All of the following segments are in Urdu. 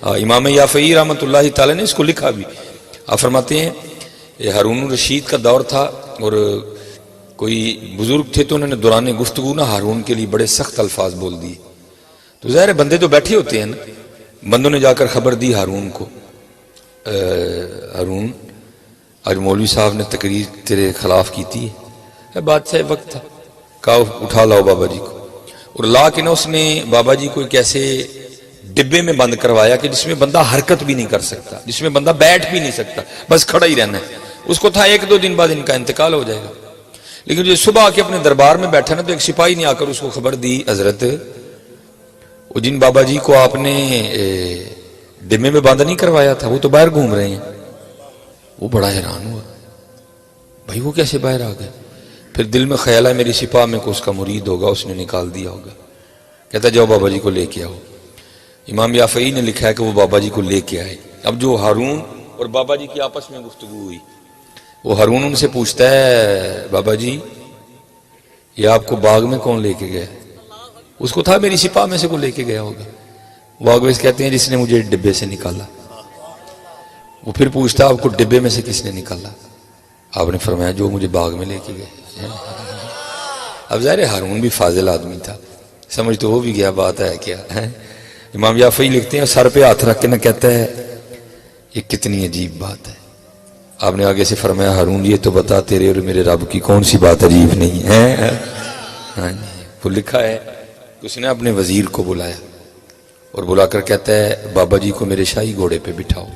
امام یافعی رحمۃ اللہ تعالی نے اس کو لکھا بھی. آپ فرماتے ہیں یہ ہارون الرشید کا دور تھا اور کوئی بزرگ تھے تو انہوں نے دوران گفتگو نا ہارون کے لیے بڑے سخت الفاظ بول دیے. تو ظاہر بندے تو بیٹھے ہوتے ہیں نا. بندوں نے جا کر خبر دی ہارون کو، ہارون آج مولوی صاحب نے تقریر تیرے خلاف کی تھی ہے. بادشاہ وقت تھا، کہا اٹھا لاؤ بابا جی کو. اور لا کے نا اس نے بابا جی کو ایک ایسے ڈبے میں بند کروایا کہ جس میں بندہ حرکت بھی نہیں کر سکتا، جس میں بندہ بیٹھ بھی نہیں سکتا، بس کھڑا ہی رہنا ہے. اس کو تھا 1-2 دن بعد ان کا انتقال ہو جائے گا. لیکن جو صبح آ کے اپنے دربار میں بیٹھا نا تو ایک سپاہی نے آ کر اس کو خبر دی، حضرت وہ جن بابا جی کو آپ نے ڈبے میں بند نہیں کروایا تھا وہ تو باہر گھوم رہے ہیں. وہ بڑا حیران ہوا، بھائی وہ کیسے باہر آ گئے؟ پھر دل میں خیال ہے میری سپاہ میں کو اس کا مرید ہوگا، اس نے نکال دیا ہوگا. کہتا جاؤ بابا جی کو لے کے آؤ. امام یافعی نے لکھا ہے کہ وہ بابا جی کو لے کے آئے. اب جو ہارون اور بابا جی کی آپس میں گفتگو ہوئی، وہ ہارون ان سے پوچھتا ہے بابا جی یہ آپ کو باغ میں کون لے کے گیا؟ اس کو تھا میری سپاہ میں سے کو لے کے گیا ہوگا. وہ آگے کہتے ہیں جس نے مجھے ڈبے سے نکالا. وہ پھر پوچھتا آپ کو ڈبے میں سے کس نے نکالا؟ آپ نے فرمایا جو مجھے باغ میں لے کے گئے. اب ظاہر ہارون بھی فاضل آدمی تھا، سمجھ تو وہ بھی گیا بات ہے کیا ہے. امام یافعی لکھتے ہیں سر پہ ہاتھ رکھ کے نہ کہتا ہے یہ کتنی عجیب بات ہے. آپ نے آگے سے فرمایا ہارون یہ تو بتا تیرے اور میرے رب کی کون سی بات عجیب نہیں ہے. ہاں جی وہ لکھا ہے اس نے اپنے وزیر کو بلایا اور بلا کر کہتا ہے بابا جی کو میرے شاہی گھوڑے پہ بٹھاؤ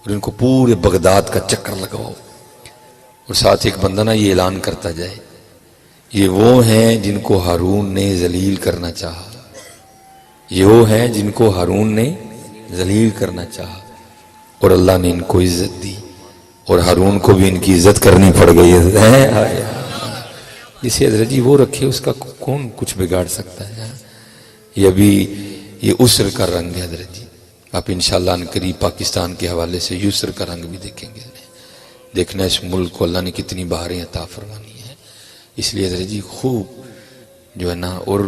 اور ان کو پورے بغداد کا چکر لگواؤ اور ساتھ ایک بندہ نا یہ اعلان کرتا جائے یہ وہ ہیں جن کو ہارون نے ذلیل کرنا چاہا، یہ وہ ہیں جن کو ہارون نے ذلیل کرنا چاہا اور اللہ نے ان کو عزت دی اور ہارون کو بھی ان کی عزت کرنی پڑ گئی ہے. جسے حضرت جی وہ رکھے اس کا کون کچھ بگاڑ سکتا ہے. یہ ابھی یہ عسر کا رنگ ہے حضرت جی. آپ انشاءاللہ ان قریب پاکستان کے حوالے سے یسر کا رنگ بھی دیکھیں گے. دیکھنا اس ملک کو اللہ نے کتنی بہاریں عطا فرمانی ہے. اس لیے حضرت جی خوب جو ہے نا اور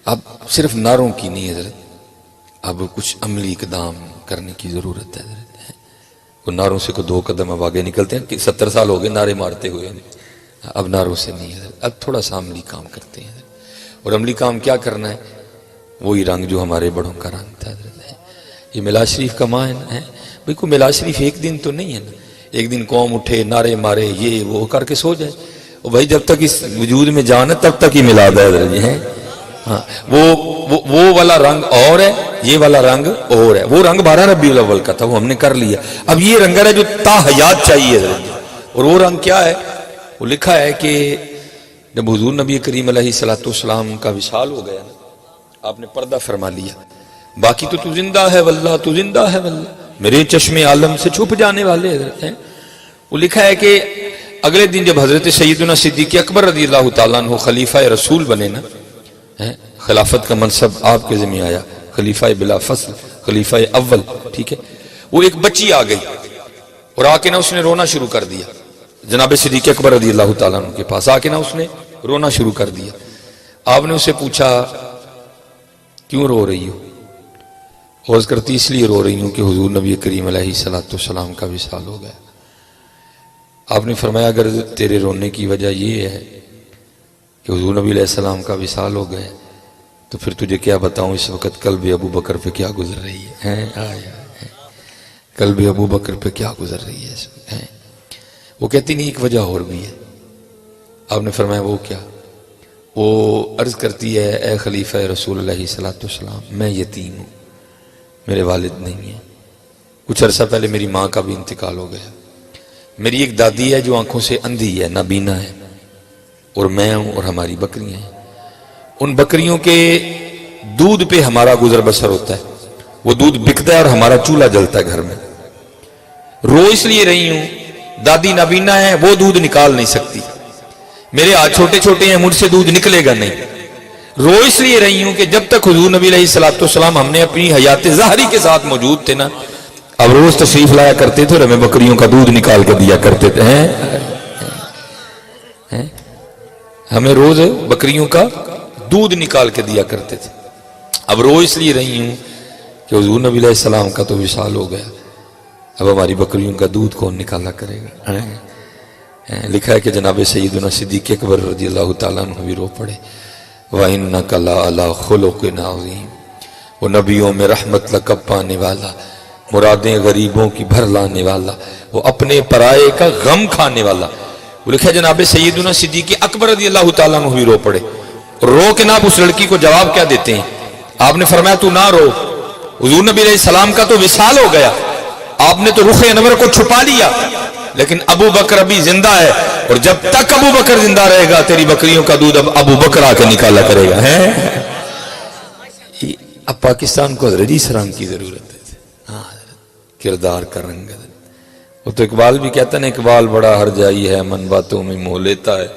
اب صرف نعروں کی نہیں حضرت، اب کچھ عملی اقدام کرنے کی ضرورت ہے حضرت. وہ نعروں سے کو 2 قدم اب آگے نکلتے ہیں کہ 70 سال ہو گئے نعرے مارتے ہوئے، اب نعروں سے نہیں حضرت، اب تھوڑا سا عملی کام کرتے ہیں حضرت. اور عملی کام کیا کرنا ہے؟ وہی رنگ جو ہمارے بڑوں کا رنگ تھا حضرت. یہ میلاد شریف کا ماہ ہے بھئی. کوئی میلاد شریف ایک دن تو نہیں ہے نا، ایک دن قوم اٹھے نعرے مارے یہ وہ کر کے سو جائے. اور بھائی جب تک اس وجود میں جان ہے تب تک ہی میلاد ہے حضرت جی. ہاں وہ والا رنگ اور ہے، یہ والا رنگ اور ہے. وہ رنگ 12 ربیع الاول کا تھا وہ ہم نے کر لیا. اب یہ رنگ ہے جو تا حیات چاہیے حضرت. اور وہ رنگ کیا ہے؟ وہ لکھا ہے کہ جب حضور نبی کریم علیہ السلام کا وصال ہو گیا نا آپ نے پردہ فرما لیا، باقی تو زندہ ہے واللہ، تو زندہ ہے واللہ، میرے چشم عالم سے چھپ جانے والے حضرت ہیں. وہ لکھا ہے کہ اگلے دن جب حضرت سیدنا صدیق اکبر رضی اللہ تعالیٰ عنہ خلیفہ رسول بنے نا، خلافت کا منصب آپ کے ذمہ آیا، خلیفہ بلا فصل، خلیفہ اول، ٹھیک ہے. وہ ایک بچی آ گئی اور آ کے نا اس نے رونا شروع کر دیا جناب صدیق اکبر رضی اللہ تعالیٰ عنہ کے پاس. آ کے نا اس نے رونا شروع کر دیا. آپ نے اسے پوچھا کیوں رو رہی ہو؟ عرض کرتی اس لیے رو رہی ہوں کہ حضور نبی کریم علیہ السلام کا وصال ہو گیا. آپ نے فرمایا اگر تیرے رونے کی وجہ یہ ہے کہ حضور نبی علیہ السلام کا وصال ہو گئے تو پھر تجھے کیا بتاؤں اس وقت قلب ابو بکر پہ کیا گزر رہی ہے. قلب ابو بکر پہ کیا گزر رہی ہے. وہ کہتی نہیں ایک وجہ اور بھی ہے. آپ نے فرمایا وہ کیا؟ وہ عرض کرتی ہے اے خلیفہ رسول علیہ السلام میں یتیم ہوں، میرے والد نہیں ہیں. کچھ عرصہ پہلے میری ماں کا بھی انتقال ہو گیا. میری ایک دادی ہے جو آنکھوں سے اندھی ہے، نابینا ہے، اور میں ہوں اور ہماری بکریاں ہیں. ان بکریوں کے دودھ پہ ہمارا گزر بسر ہوتا ہے. وہ دودھ بکتا ہے اور ہمارا چولہا جلتا ہے گھر میں. رو اس لیے رہی ہوں دادی نابینا ہے، وہ دودھ نکال نہیں سکتی. میرے ہاتھ چھوٹے چھوٹے ہیں، مجھ سے دودھ نکلے گا نہیں. رو اس لیے رہی ہوں کہ جب تک حضور نبی علیہ السلام ہم نے اپنی حیات ظاہری کے ساتھ موجود تھے نا، اب روز تشریف لایا کرتے تھے اور ہمیں بکریوں کا دودھ نکال کے دیا کرتے تھے. ہمیں روز بکریوں کا دودھ نکال کے دیا کرتے تھے. اب رو اس لیے رہی ہوں کہ حضور نبی علیہ السلام کا تو وصال ہو گیا، اب ہماری بکریوں کا دودھ کون نکالا کرے گا. لکھا ہے کہ جناب سیدنا صدیق اکبر رضی اللہ تعالیٰ عنہ بھی رو پڑے. وَإِنَّكَ لَعَلَىٰ خُلُقٍ عَظِيمٍ، وہ نبیوں میں رحمت لقب پانے والا، مرادیں غریبوں کی بھر لانے والا، وہ اپنے پرائے کا غم کھانے والا. وہ لکھا ہے جناب سیدنا صدیق اکبر رضی اللہ تعالیٰ عنہ بھی رو پڑے. رو کے ناب اس لڑکی کو جواب کیا دیتے ہیں؟ آپ نے فرمایا تو نہ رو، حضور نبی علیہ السلام کا تو وصال ہو گیا، آپ نے تو رخ انور کو چھپا لیا، لیکن ابو بکر ابھی زندہ ہے، اور جب تک ابو بکر زندہ رہے گا تیری بکریوں کا دودھ اب ابو بکر آ کے نکالا کرے گا. اب پاکستان کو حضرت اسلام کی ضرورت ہے. کردار کا رنگ. وہ تو اقبال بھی کہتا نا، اقبال بڑا ہر جائی ہے، من باتوں میں موہ لیتا ہے،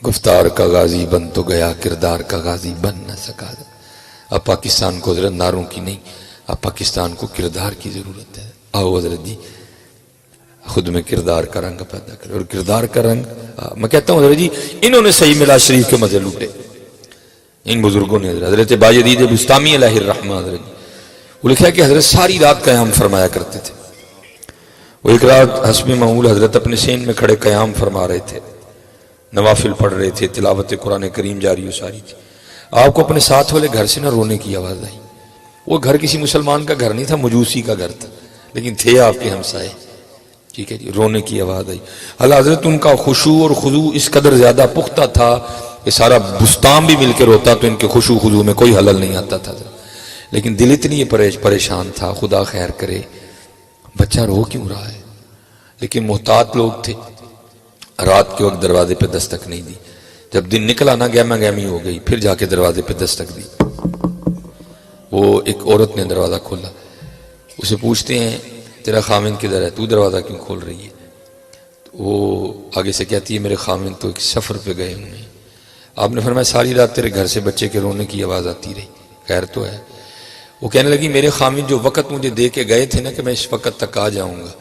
گفتار کا غازی بن تو گیا، کردار کا غازی بن نہ سکا. اب پاکستان کو حضرت ناروں کی نہیں، اب پاکستان کو کردار کی ضرورت ہے. آؤ حضرت جی خود میں کردار کا رنگ پیدا کرے. اور کردار کا رنگ میں کہتا ہوں حضرت جی انہوں نے صحیح ملا شریف کے مزے لوٹے، ان بزرگوں نے. حضرت بایزید بستامی علیہ الرحمہ حضرت جی، وہ لکھا ہے کہ حضرت ساری رات قیام فرمایا کرتے تھے. وہ ایک رات حسب معمول حضرت اپنے سین میں کھڑے قیام فرما رہے تھے، نوافل پڑھ رہے تھے، تلاوت قرآن کریم جاری و ساری تھی. آپ کو اپنے ساتھ والے گھر سے نہ رونے کی آواز آئی. وہ گھر کسی مسلمان کا گھر نہیں تھا، مجوسی کا گھر تھا، لیکن تھے آپ کے ہمسائے. ٹھیک ہے جی، رونے کی آواز آئی. اللہ حضرت ان کا خشوع اور خضوع اس قدر زیادہ پختہ تھا کہ سارا بستان بھی مل کے روتا تو ان کے خشوع خضوع میں کوئی حلل نہیں آتا تھا. لیکن دل اتنی پریشان تھا، خدا خیر کرے بچہ رو کیوں رہا ہے. لیکن محتاط لوگ تھے، رات کے وقت دروازے پہ دستک نہیں دی. جب دن نکلا نا گہما گہمی ہو گئی، پھر جا کے دروازے پہ دستک دی. وہ ایک عورت نے دروازہ کھولا. اسے پوچھتے ہیں تیرا خامن کدھر ہے، تو دروازہ کیوں کھول رہی ہے؟ وہ آگے سے کہتی ہے میرے خامن تو ایک سفر پہ گئے ہوئے ہیں. آپ نے فرمایا ساری رات تیرے گھر سے بچے کے رونے کی آواز آتی رہی، خیر تو ہے؟ وہ کہنے لگی میرے خامن جو وقت مجھے دے کے گئے تھے نا کہ میں اس وقت تک آ جاؤں گا،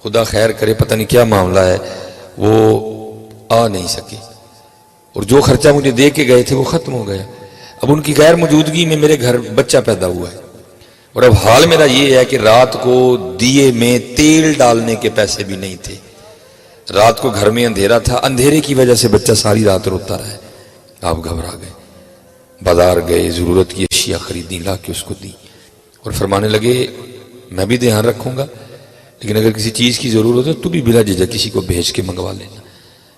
خدا خیر کرے پتہ نہیں کیا معاملہ ہے، وہ آ نہیں سکے، اور جو خرچہ مجھے دے کے گئے تھے وہ ختم ہو گیا. اب ان کی غیر موجودگی میں میرے گھر بچہ پیدا ہوا ہے، اور اب حال میرا یہ ہے کہ رات کو دیے میں تیل ڈالنے کے پیسے بھی نہیں تھے. رات کو گھر میں اندھیرا تھا، اندھیرے کی وجہ سے بچہ ساری رات روتا رہا ہے. آپ گھبرا گئے، بازار گئے، ضرورت کی اشیاء خریدی، لا کے اس کو دی، اور فرمانے لگے میں بھی دھیان رکھوں گا، لیکن اگر کسی چیز کی ضرورت ہے تو بھی بلا جھجھک کسی کو بھیج کے منگوا لینا.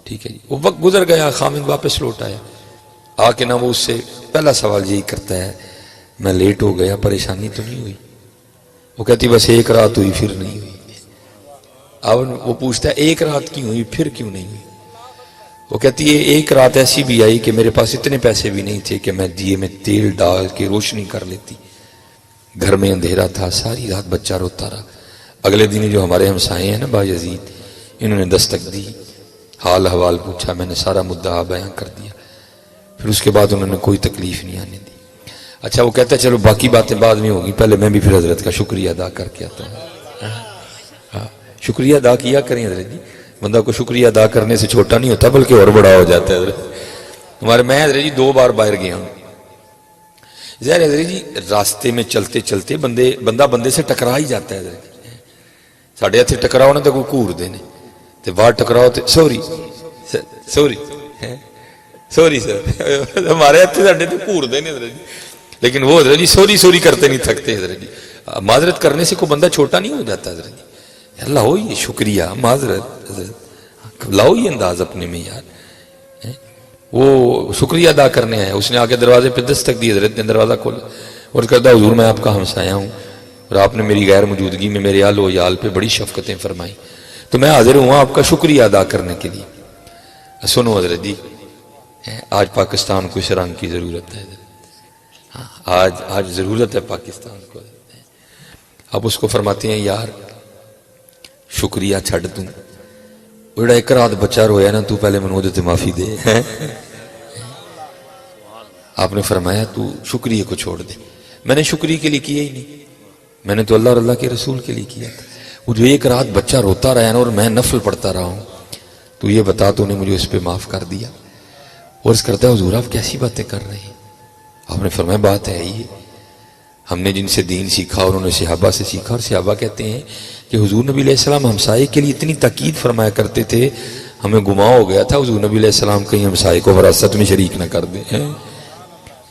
ٹھیک ہے جی. وہ وقت گزر گیا، خامن واپس لوٹ آیا. آ کے نہ وہ اس سے پہلا سوال یہی کرتا ہے میں لیٹ ہو گیا، پریشانی تو نہیں ہوئی؟ وہ کہتی بس ایک رات ہوئی پھر نہیں ہوئی. اب وہ پوچھتا ہے ایک رات کیوں ہوئی پھر کیوں نہیں ہوئی؟ وہ کہتی ہے ایک رات ایسی بھی آئی کہ میرے پاس اتنے پیسے بھی نہیں تھے کہ میں دیے میں تیل ڈال کے روشنی کر لیتی. گھر میں اندھیرا تھا، ساری رات بچہ روتا رہا. اگلے دن جو ہمارے ہمسائے ہیں نا بایزید، انہوں نے دستک دی، حال حوال پوچھا، میں نے سارا مدعا بیان کر دیا. پھر اس کے بعد انہوں نے کوئی تکلیف نہیں آنے دی. اچھا وہ کہتا ہے چلو باقی باتیں بعد میں ہوگی، پہلے میں بھی پھر حضرت کا شکریہ ادا کر کے آتا ہوں. شکریہ ادا کیا کریں حضرت جی، بندہ کو شکریہ ادا کرنے سے چھوٹا نہیں ہوتا بلکہ اور بڑا ہو جاتا ہے. حضرت میں حضرت جی 2 بار باہر گیا ہوں. ظاہر حضرت جی راستے میں چلتے چلتے بندہ بندے سے ٹکرا ہی جاتا ہے. حضرت ساڑھے ہاتھ ٹکراؤ نہ تو کوئی گھور دینے تے باہر ٹکراؤ تے سوری سر ہمارے ہاتھ ساڑھے تو گھور دینے حضرت جی. لیکن وہ حضرت جی سوری کرتے نہیں تھکتے. حضرت جی معذرت کرنے سے کوئی بندہ چھوٹا نہیں ہو جاتا. حضرت جی اللہ ہو یہ شکریہ معذرت، حضرت لاؤ یہ انداز اپنے میں یار. وہ شکریہ ادا کرنے آیا. اس نے آگے دروازے پہ دستک دی، حضرت نے دروازہ کھولا اور کہتا حضور میں آپ کا ہمسایہ ہوں اور آپ نے میری غیر موجودگی میں میرے آل و یال پہ بڑی شفقتیں فرمائی، تو میں حاضر ہوں آپ کا شکریہ ادا کرنے کے لیے. سنو حضرت جی آج پاکستان کو اس رنگ کی ضرورت ہے. آج ضرورت ہے پاکستان کو. اب اس کو فرماتے ہیں یار شکریہ چھڑ دوں، بڑا ایک رات بچہ رویا نا تو پہلے منو دے معافی دے. آپ نے فرمایا تو شکریہ کو چھوڑ دے. میں نے شکریہ کے لیے کیا ہی نہیں، میں نے تو اللہ اور اللہ کے رسول کے لیے کیا تھا. وہ جو ایک رات بچہ روتا رہا نا اور میں نفل پڑھتا رہا ہوں، تو یہ بتا تو نے مجھے اس پہ معاف کر دیا. عرض کرتا ہے حضور آپ کیسی باتیں کر رہے ہیں؟ آپ نے فرمایا بات ہے یہ، ہم نے جن سے دین سیکھا اور انہوں نے صحابہ سے سیکھا، اور صحابہ کہتے ہیں کہ حضور نبی علیہ السلام ہمسائے کے لیے اتنی تاکید فرمایا کرتے تھے، ہمیں گمان ہو گیا تھا حضور نبی علیہ السلام کہیں ہمسائے کو وراثت میں شریک نہ کر دیں،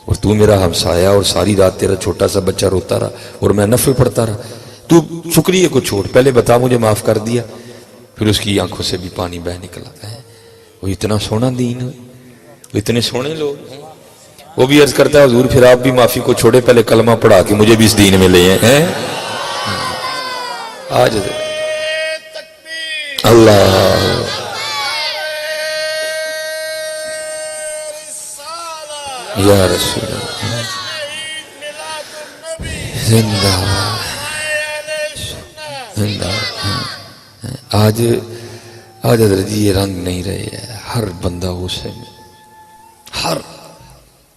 اور تو میرا ہمسایا اور ساری رات تیرا چھوٹا سا بچہ روتا رہا اور میں نفل پڑھتا رہا، تو شکریہ کو چھوڑ، پہلے بتا مجھے معاف کر دیا۔ پھر اس کی آنکھوں سے بھی پانی بہہ نکلا ہے۔ وہ اتنا سونا دین ہے، وہ اتنے سونے لوگ ہیں۔ وہ بھی عرض کرتا ہے حضور پھر آپ بھی معافی کو چھوڑے، پہلے کلمہ پڑھا کے مجھے بھی اس دین میں لے ہیں۔ آج اللہ یا رسول اللہ زندہ زندہ۔ آج حضرت جی یہ رنگ نہیں رہے ہیں، ہر بندہ غصے میں، ہر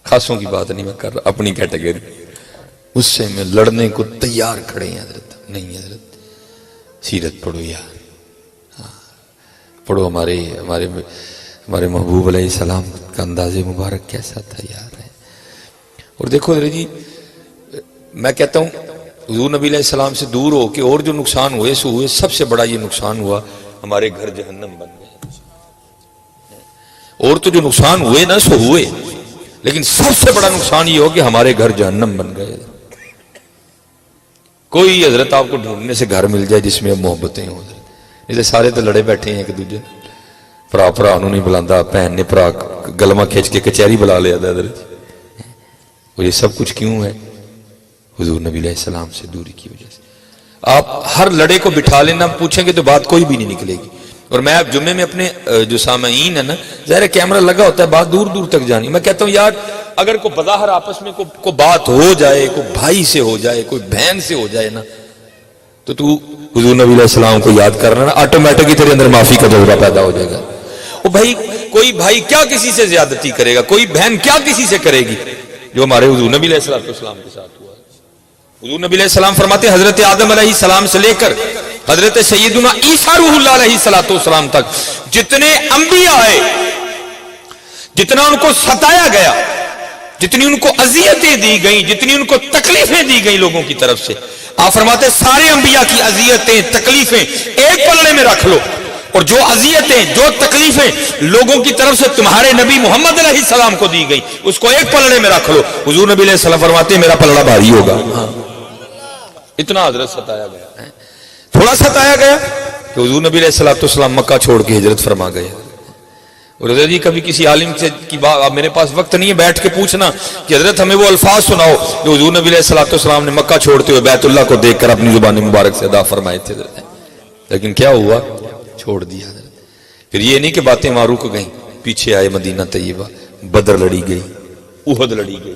خاصوں کی بات نہیں میں کر رہا، اپنی کیٹیگری غصے میں لڑنے کو تیار کھڑے ہیں حضرت۔ نہیں حضرت سیرت پڑھو یار، پڑھو ہمارے محبوب علیہ السلام کا انداز مبارک کیسا تھا یار۔ اور دیکھو حضرت جی میں کہتا ہوں حضور نبی علیہ السلام سے دور ہو کے اور جو نقصان ہوئے سو ہوئے، سب سے بڑا یہ نقصان ہوا ہمارے گھر جہنم بن گئے۔ اور تو جو نقصان ہوئے نا سو ہوئے، لیکن سب سے بڑا نقصان یہ ہو کہ ہمارے گھر جہنم بن گئے۔ کوئی حضرت آپ کو ڈھونڈنے سے گھر مل جائے جس میں محبتیں ہوں، جیسے سارے تو لڑے بیٹھے ہیں ایک دوسرے، بھرا انہوں نہیں بلاندہ، بہن نے بھرا گلمہ کھینچ کے کچہری بلا لیا تھا حضرت۔ اور یہ سب کچھ کیوں ہے؟ حضور نبی علیہ السلام سے دوری کی وجہ سے۔ آپ ہر لڑے کو بٹھا لینا پوچھیں گے تو بات کوئی بھی نہیں نکلے گی۔ اور میں اب جمعے میں اپنے جو سامعین ہیں نا، ظاہر کیمرہ لگا ہوتا ہے، بات دور دور تک جانی، میں کہتا ہوں یار اگر کوئی بظاہر آپس میں کوئی بات ہو جائے، کوئی بھائی سے ہو جائے، کوئی بہن سے ہو جائے نا، تو حضور نبی علیہ السلام کو یاد کرنا نا، آٹومیٹکلی تیرے اندر معافی کا جذبہ پیدا ہو جائے گا۔ وہ بھائی کوئی بھائی کیا کسی سے زیادتی کرے گا، کوئی بہن کیا کسی سے کرے گی، جو ہمارے حضور نبی علیہ السلام کے ساتھ ہوا۔ حضور نبی علیہ السلام فرماتے ہیں حضرت آدم علیہ السلام سے لے کر حضرت سیدنا عیسیٰ روح اللہ علیہ السلام تک جتنے انبیاء آئے، جتنا ان کو ستایا گیا، جتنی ان کو اذیتیں دی گئیں، جتنی ان کو تکلیفیں دی گئیں لوگوں کی طرف سے، آپ فرماتے ہیں سارے انبیاء کی اذیتیں تکلیفیں ایک پلڑے میں رکھ لو، اور جو اذیتیں جو تکلیفیں لوگوں کی طرف سے تمہارے نبی محمد علیہ السلام کو دی گئی اس کو ایک پلڑے میں رکھ لو۔ حضور نبی علیہ السلام فرماتے ہیں میرا پلڑا بھاری ہوگا۔ اتنا حضرت ستایا گیا، تھوڑا ستایا گیا کہ حضور نبی علیہ السلام مکہ چھوڑ کے ہجرت فرما گئے۔ اور حضرت جی کبھی کسی عالم سے کی بات، میرے پاس وقت نہیں ہے بیٹھ کے پوچھنا کہ حضرت ہمیں وہ الفاظ سناؤ جو حضور نبی علیہ السلام نے مکہ چھوڑتے ہوئے بیت اللہ کو دیکھ کر اپنی زبان مبارک سے ادا فرمائے تھے، لیکن کیا ہوا؟ چھوڑ دیا حضرت۔ پھر یہ نہیں کہ باتیں وہاں رک گئیں، پیچھے آئے مدینہ طیبہ، بدر لڑی گئی، احد لڑی گئی۔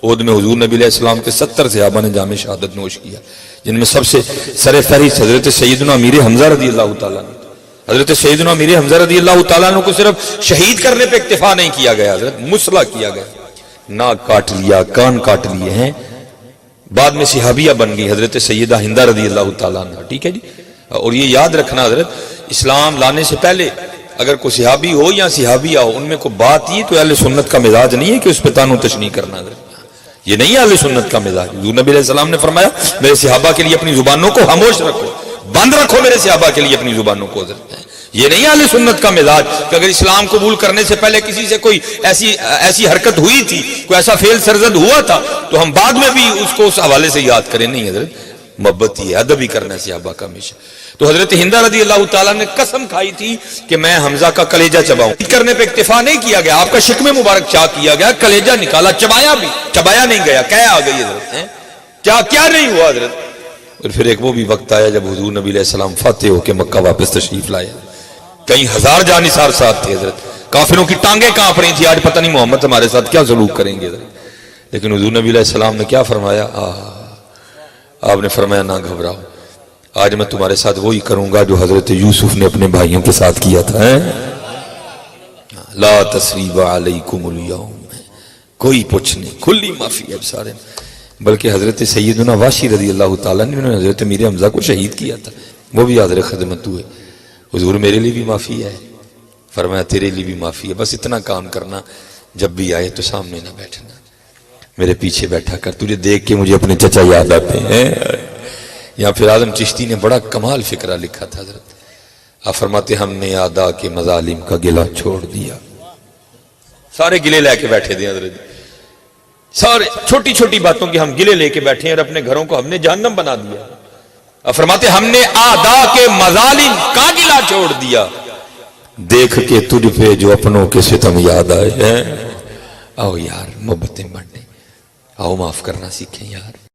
احد میں حضور نبی علیہ السلام کے 70 صحابہ نے جام شہادت نوش کیا، جن میں سب سے سر فہرست حضرت سیدنا امیر حمزہ رضی اللہ تعالیٰ نے۔ حضرت سیدنا امیر حمزہ رضی اللہ تعالیٰ نے کو صرف شہید کرنے پہ اکتفا نہیں کیا گیا، حضرت مسلح کیا گیا، ناک کاٹ لیا، کان کاٹ لیے ہیں۔ بعد میں صحابیہ بن گئی حضرت سیدہ ہندہ رضی اللہ تعالیٰ عنہ، ٹھیک ہے جی۔ اور یہ یاد رکھنا حضرت اسلام لانے سے پہلے اگر کوئی صحابی ہو یا صحابیہ ہو، ان میں کوئی بات یہ تو اہل سنت کا مزاج نہیں ہے کہ اس پہ تانو تشنیع کرنا، حضرت یہ نہیں ہے اہل سنت کا مزاج۔ حضور نبی علیہ السلام نے فرمایا میرے صحابہ کے لیے اپنی زبانوں کو خاموش رکھو، بند رکھو میرے صحابہ کے لیے اپنی زبانوں کو، حضرت یہ نہیں اہل سنت کا مزاج کہ اگر اسلام قبول کرنے سے پہلے کسی سے کوئی ایسی حرکت ہوئی تھی، کوئی ایسا فعل سرزد ہوا تھا تو ہم بعد میں بھی اس کو اس حوالے سے یاد کریں، نہیں حضرت محبت ہی ہے، ادب ہی کرنا ہے صحابہ کا ہمیشہ۔ تو حضرت ہندہ رضی اللہ تعالیٰ نے قسم کھائی تھی کہ میں حمزہ کا کلیجہ چباؤں، کرنے پہ اکتفا نہیں کیا گیا، آپ کا شکم مبارک چاک کیا گیا، کلیجہ نکالا، چبایا بھی، چبایا نہیں گیا، کیا آ گئی حضرت، کیا نہیں ہوا حضرت۔ اور پھر ایک وہ بھی وقت آیا جب حضور نبی علیہ السلام فاتح ہو کے مکہ واپس تشریف لائے، کئی ہزار جانثار ساتھ تھے حضرت، کافروں کی ٹانگیں کانپ رہی تھی، آج پتہ نہیں محمد ہمارے ساتھ کیا سلوک کریں گے حضرت۔ لیکن حضور نبی علیہ السلام نے کیا فرمایا؟ آپ نے فرمایا نہ گھبراؤ، آج میں تمہارے ساتھ وہی کروں گا جو حضرت یوسف نے اپنے بھائیوں کے ساتھ کیا تھا۔ لا تثریب علیکم اليوم، کوئی پوچھ نہیں، کھلی معافی ہے سارے۔ بلکہ حضرت سیدنا واشی رضی اللہ تعالیٰ نے حضرت امیر حمزہ کو شہید کیا تھا، وہ بھی حاضر خدمت ہوئے، حضور میرے لیے بھی معافی ہے، فرمایا تیرے لیے بھی معافی ہے، بس اتنا کام کرنا جب بھی آئے تو سامنے نہ بیٹھنا، میرے پیچھے بیٹھا کر، تجھے دیکھ کے مجھے اپنے چچا یاد آتے ہیں۔ یہاں پھر اعظم چشتی نے بڑا کمال فکرہ لکھا تھا حضرت، آپ فرماتے ہم نے آدھا کے مظالم کا گلہ چھوڑ دیا، سارے گلے لے کے بیٹھے تھے حضرت، سارے چھوٹی چھوٹی باتوں کے ہم گلے لے کے بیٹھے ہیں، اور اپنے گھروں کو ہم نے جہنم بنا دیا۔ آپ فرماتے ہم نے آدھا کے مظالم کا گلہ چھوڑ دیا، دیکھ کے تجھ پہ جو اپنوں کے ستم یاد آئے ہیں۔ آؤ یار محبتیں بڑھنے، آؤ معاف کرنا سیکھیں یار۔